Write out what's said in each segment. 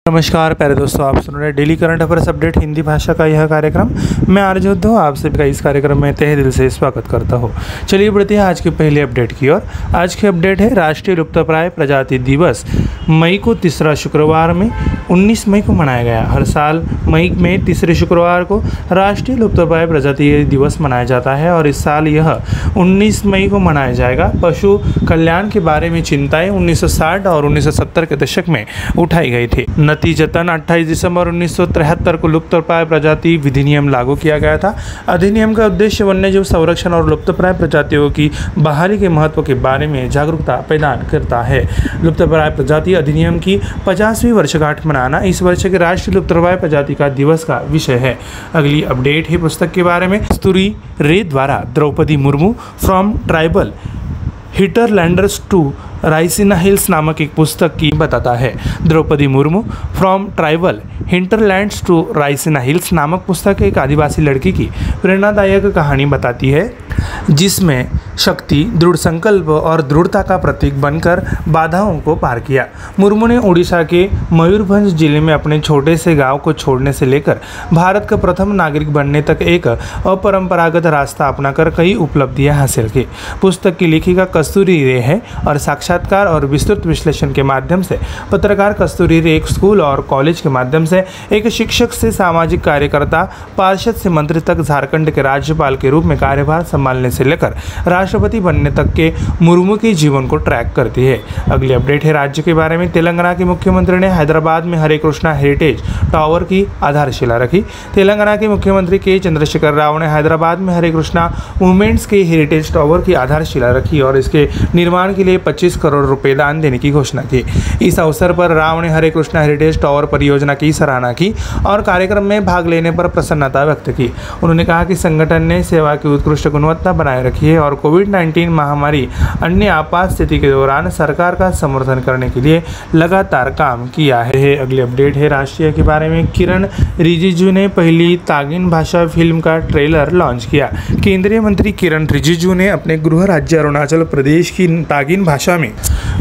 नमस्कार प्यारे दोस्तों, आप सुन रहे हैं daily current affairs update Hindi भाषा का यह कार्यक्रम। मैं आरजे उद्धव आप सभी का इस कार्यक्रम में तहे दिल से स्वागत करता हूँ। चलिए बढ़ते हैं आज के पहले अपडेट की ओर। आज की अपडेट है राष्ट्रीय लुप्तप्राय प्रजाति दिवस मई को तीसरा शुक्रवार में 19 मई को मनाया गया। हर साल मई में तीसरे शुक्रवार को राष्ट्रीय लुप्तप्राय प्रजाति दिवस मनाया जाता है और इस साल यह 19 मई को मनाया जाएगा। पशु कल्याण के बारे में चिंताएं 1960 और 1970 के दशक में उठाई गई थी। नतीजतन 28 दिसंबर 1973 को लुप्तप्राय प्रजाति विधिनियम लागू किया गया था। अधिनियम का उद्देश्य वन्यजीव संरक्षण और लुप्तप्राय प्रजातियों की बहाली के महत्व के बारे में जागरूकता प्रदान करता है। लुप्तप्राय प्रजाति अधिनियम की 50वीं वर्षगांठ मनाना इस वर्ष के राष्ट्रीय लुप्तप्राय प्रजाति का दिवस का विषय है। अगली अपडेट है पुस्तक के बारे में। कस्तूरी रे द्वारा Draupadi Murmu from tribal hinterlands to Raisina Hills नामक एक पुस्तक की बताता है। Draupadi Murmu from tribal hinterlands to Raisina Hills नामक पुस्तक एक आदिवासी लड़की की प्रेरणादायक कहानी बताती है, जिसमें शक्ति, दृढ़ संकल्प और दृढ़ता का प्रतीक बनकर बाधाओं को पार किया। मुर्मू ने उड़ीसा के मयूरभंज जिले में अपने छोटे से गांव को छोड़ने से लेकर भारत का प्रथम नागरिक बनने तक एक अपरंपरागत रास्ता अपनाकर कई उपलब्धियां हासिल की। पुस्तक की लेखिका कस्तूरी रे है और साक्षात्कार और विस्तृत विश्लेषण के माध्यम से पत्रकार कस्तूरी रे एक स्कूल और कॉलेज के माध्यम से एक शिक्षक से सामाजिक कार्यकर्ता, पार्षद से मंत्री तक, झारखंड के राज्यपाल के रूप में कार्यभार संभालने से लेकर राष्ट्रपति बनने तक के मुर्मू के जीवन को ट्रैक करती है। अगली अपडेट है राज्य के बारे में। तेलंगाना के मुख्यमंत्री ने हैदराबाद में हरे कृष्णा हेरिटेज टावर की आधारशिला रखी। तेलंगाना के मुख्यमंत्री के चंद्रशेखर राव ने हैदराबाद में हरे कृष्णा मूवमेंट्स के हेरिटेज टावर की आधारशिला रखी और इसके निर्माण के लिए 25 करोड़ रुपए दान देने की घोषणा की। इस अवसर पर राव ने हरे कृष्णा हेरिटेज टावर परियोजना की सराहना की और कार्यक्रम में भाग लेने पर प्रसन्नता व्यक्त की। उन्होंने कहा कि संगठन ने सेवा की उत्कृष्ट गुणवत्ता बनाए रखी है और कोविड-19 महामारी अन्य आपात स्थिति के दौरान सरकार का समर्थन करने के लिए लगातार काम किया है। अगली अपडेट है राष्ट्रीय के बारे में। किरण रिजिजू ने पहली तागिन भाषा फिल्म का ट्रेलर लॉन्च किया। केंद्रीय मंत्री किरण रिजिजू ने अपने गृह राज्य अरुणाचल प्रदेश की तागिन भाषा में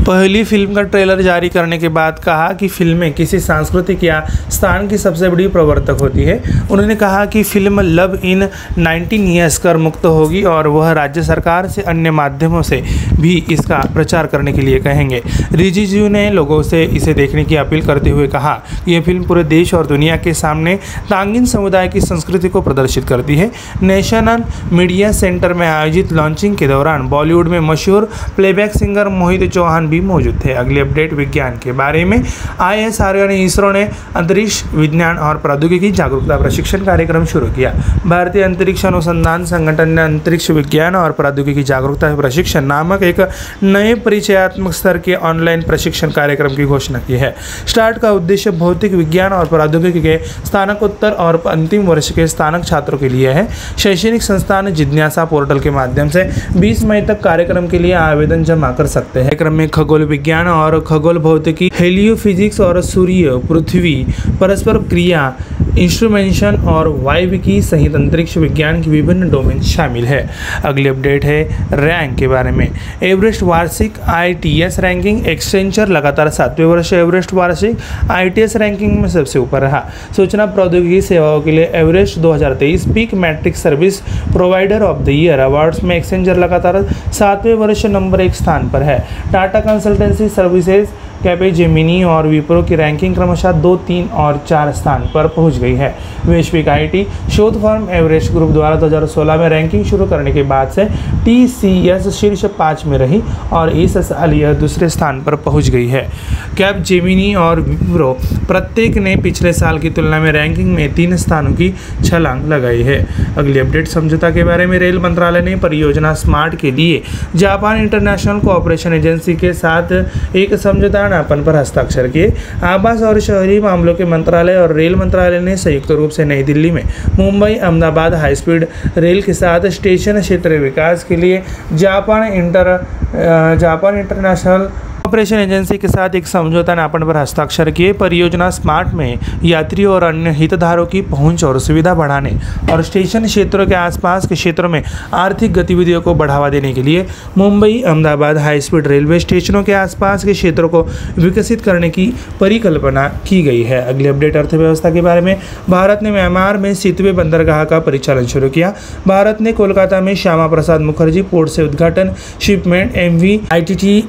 पहली फिल्म का ट्रेलर जारी करने के बाद कहा कि फिल्में किसी सांस्कृतिक या स्थान की सबसे बड़ी प्रवर्तक होती है। उन्होंने कहा कि फिल्म लव इन 19 ईयर्स कर मुक्त होगी और वह राज्य सरकार से अन्य माध्यमों से भी इसका प्रचार करने के लिए कहेंगे। रिजिजू ने लोगों से इसे देखने की अपील करते हुए कहा कि यह फिल्म पूरे देश और दुनिया के सामने तागिन समुदाय की संस्कृति को प्रदर्शित करती है। नेशनल मीडिया सेंटर में आयोजित लॉन्चिंग के दौरान बॉलीवुड में मशहूर प्लेबैक सिंगर मोहित चौहान भी मौजूद थे। अगली अपडेट विज्ञान के बारे में। ISRO यानी इसरो ने अंतरिक्ष विज्ञान और प्रौद्योगिकी जागरूकता प्रशिक्षण कार्यक्रम शुरू किया। भारतीय अंतरिक्ष अनुसंधान संगठन ने अंतरिक्ष विज्ञान और प्रौद्योगिकी जागरूकता प्रशिक्षण नामक एक नए परिचयात्मक स्तर के ऑनलाइन प्रशिक्षण कार्यक्रम की घोषणा की है। स्टार्ट का उद्देश्य भौतिक विज्ञान और प्रौद्योगिकी के स्नातकोत्तर और अंतिम वर्ष के स्नातक छात्रों के लिए है। शैक्षणिक संस्थान जिज्ञासा पोर्टल के माध्यम से 20 मई तक कार्यक्रम के लिए आवेदन जमा कर सकते हैं। कार्यक्रम में खगोल विज्ञान और खगोल भौतिकी, हेलियोफिजिक्स और सूर्य पृथ्वी परस्पर क्रिया, इंस्ट्रूमेंटेशन और वायुविकी सहित अंतरिक्ष विज्ञान की विभिन्न डोमेन शामिल है। अगली अपडेट है रैंक के बारे में। एवरेस्ट वार्षिक ITS रैंकिंग। एक्सेंचर लगातार 7वें वर्ष एवरेस्ट वार्षिक ITS रैंकिंग में सबसे ऊपर रहा। सूचना प्रौद्योगिकी सेवाओं के लिए Everest 2023 peak matrix service provider of the year awards में एक्सेंचर लगातार 7वें वर्ष नंबर 1 स्थान पर है। टाटा कंसल्टेंसी सर्विसेज, कैपेजेमिनी और विप्रो की रैंकिंग क्रमशः 2, 3 और 4 स्थान पर पहुंच गई है। वैश्विक IT शोध फर्म एवरेस्ट ग्रुप द्वारा 2016 में रैंकिंग शुरू करने के बाद से TCS शीर्ष 5 में रही और इस साल यह दूसरे स्थान पर पहुंच गई है। कैपजेमिनी और विप्रो प्रत्येक ने पिछले साल की तुलना में रैंकिंग में 3 स्थानों की छलांग लगाई है। अगली अपडेट समझौता के बारे में। रेल मंत्रालय ने परियोजना स्मार्ट के लिए जापान इंटरनेशनल कोऑपरेशन एजेंसी के साथ एक समझौता ज्ञापन पर हस्ताक्षर किए। आवास और शहरी मामलों के मंत्रालय और रेल मंत्रालय ने संयुक्त रूप से नई दिल्ली में Mumbai Ahmedabad high speed rail के साथ स्टेशन क्षेत्र विकास के लिए जापान इंटरनेशनल ऑपरेशन एजेंसी के साथ एक समझौता ज्ञापन पर हस्ताक्षर किए। परियोजना स्मार्ट में यात्रियों और अन्य हितधारकों की पहुंच और सुविधा बढ़ाने और स्टेशन क्षेत्रों के आसपास के क्षेत्रों में आर्थिक गतिविधियों को बढ़ावा देने के लिए Mumbai Ahmedabad high speed railway स्टेशनों के आसपास के क्षेत्रों को विकसित करने की परिकल्पना की गई है। अगली अपडेट अर्थव्यवस्था के बारे में। भारत ने म्यांमार में सितवे बंदरगाह का परिचालन शुरू किया। भारत ने कोलकाता में श्यामा प्रसाद मुखर्जी पोर्ट से उद्घाटन शिपमेंट MV ITT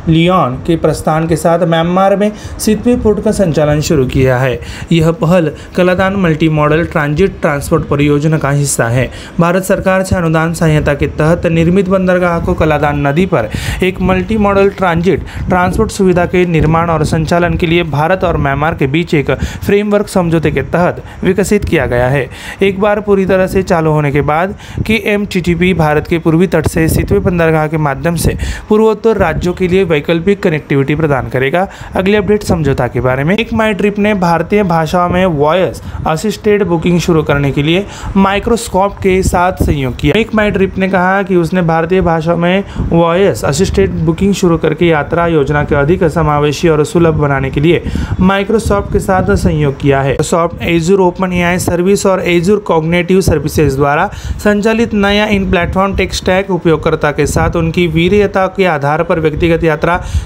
लियोन के प्रस्थान के साथ म्यांमार में सितवे पोर्ट का संचालन शुरू किया है। यह पहल Kaladan multi modal transit transport परियोजना का हिस्सा है। भारत सरकार से अनुदान सहायता के तहत निर्मित बंदरगाह को कलादान नदी पर एक मल्टी मॉडल ट्रांजिट ट्रांसपोर्ट सुविधा के निर्माण और संचालन के लिए भारत और म्यांमार के बीच एक फ्रेमवर्क समझौते के तहत विकसित किया गया है। एक बार पूरी तरह से चालू होने के बाद KMTTP भारत के पूर्वी तट से सितवे बंदरगाह के माध्यम से पूर्वोत्तर राज्यों के लिए वैकल्पिक कनेक्टिविटी प्रदान करेगा। अगले अपडेट समझौता के बारे में। मेक माई ट्रिप ने भारतीय भाषाओं में वॉयस असिस्टेड बुकिंग शुरू करने के लिए माइक्रोसॉफ्ट के साथ सहयोग किया। मेक माई ट्रिप ने कहा कि उसने भारतीय भाषाओं में वॉयस असिस्टेड बुकिंग शुरू करके यात्रा योजना के अधिक समावेशी और सुलभ बनाने के लिए माइक्रोसॉफ्ट के साथ सहयोग किया है। माइक्रोसॉफ्ट एजूर OpenAI सर्विस और एजूर कॉग्निटिव सर्विसेज द्वारा संचालित नया इन प्लेटफॉर्म टेक स्टैक उपयोगकर्ता के साथ उनकी वरीयता के आधार पर व्यक्तिगत यात्रा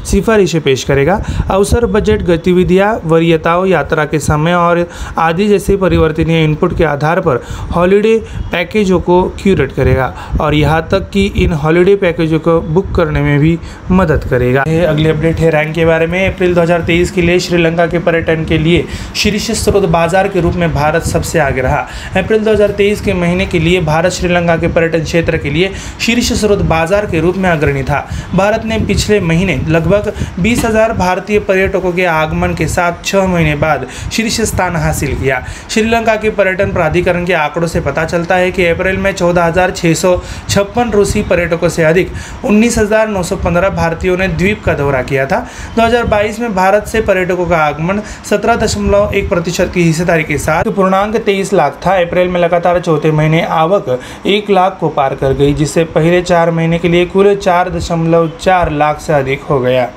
सिफारिशें पेश करेगा। अवसर, बजट, गतिविधियां, वरीयताओं, यात्रा के समय और आदि जैसे परिवर्तनीय इनपुट के आधार पर हॉलिडे पैकेजों को क्यूरेट करेगा और यहां तक कि इन हॉलिडे पैकेजों को बुक करने में भी मदद करेगा। अगले अपडेट है रैंक के बारे में। अप्रैल 2023 के लिए श्रीलंका के पर्यटन के लिए शीर्ष स्रोत बाजार के रूप में भारत सबसे आगे रहा। अप्रैल 2023 के महीने के लिए भारत श्रीलंका के पर्यटन क्षेत्र के लिए शीर्ष स्रोत बाजार के रूप में अग्रणी था। भारत ने पिछले महीने लगभग 20,000 भारतीय पर्यटकों के आगमन के साथ 6 महीने बाद शीर्ष स्थान हासिल किया। श्रीलंका के पर्यटन प्राधिकरण के आंकड़ों से पता चलता है कि अप्रैल में 14,656 रूसी पर्यटकों से अधिक 19,915 भारतीयों ने द्वीप का दौरा किया था। 2022 में भारत से पर्यटकों का आगमन 17.1% की हिस्सेदारी के साथ 23 लाख था। अप्रैल में लगातार चौथे महीने आवक 1 लाख को पार कर गई, जिससे पहले 4 महीने के लिए कुल 4.4 लाख से अधिक हो गया।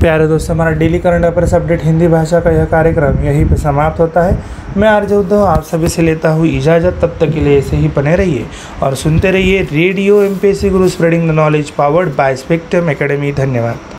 प्यारे दोस्तों, हमारा daily current affairs update Hindi भाषा का यह कार्यक्रम यहीं पे समाप्त होता है। मैं आरजे उद्धव आप सभी से लेता हूँ इजाज़त। तब तक के लिए ऐसे ही बने रहिए और सुनते रहिए radio MPSC Guru, spreading the knowledge, powered by spectrum academy. धन्यवाद।